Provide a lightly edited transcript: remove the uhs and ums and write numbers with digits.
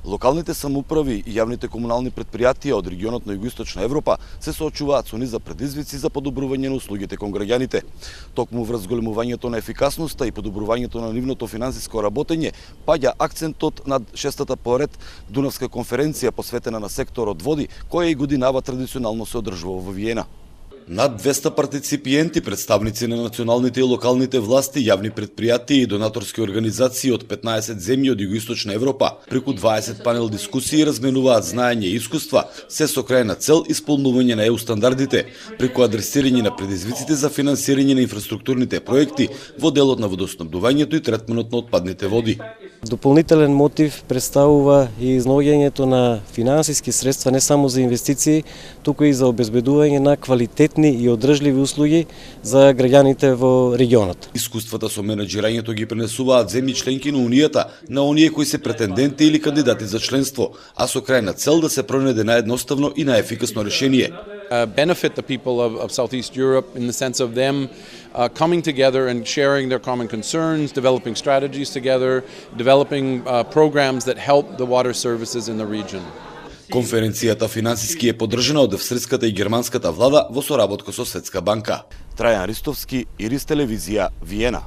Локалните самоуправи и јавните комунални претпријатија од регионот на Југоисточна Европа се соочуваат со низа предизвици за подобрување на услугите кон граѓаните. Токму врз големувањето на ефикасноста и подобрувањето на нивното финансиско работење, паѓа акцентот над шестата поред Дунавска конференција посветена на секторот води, која и годинава традиционално се одржува во Виена. Над 200 партиципиенти, представници на националните и локалните власти, јавни претпријатија и донаторски организации од 15 земји од Југоисточна Европа, преку 20 панел дискусии разменуваат знаење и искуства, се со крајна цел исполнување на ЕУ стандардите, преку адресирање на предизвиците за финансирање на инфраструктурните проекти во делот на водоснабдувањето и третманот на отпадните води. Дополнителен мотив представува и изнаоѓањето на финансиски средства не само за инвестиции, туку и за обезбедување на квалитетни и одржливи услуги за граѓаните во регионот. Искуствата со менаџирањето ги пренесуваат земји членки на Унијата на оние кои се претенденти или кандидати за членство, а со крајна цел да се пронајде наедноставно и наефикасно решение. Benefit the people of Southeast Europe in the sense of them coming together and sharing their common concerns, developing strategies together, developing programs that help the water services in the region. Конференцијата финансиски е поддржана од австриската и германската влада во соработка со Светска банка. Трајан Ристовски, Ирис телевизија, Виена.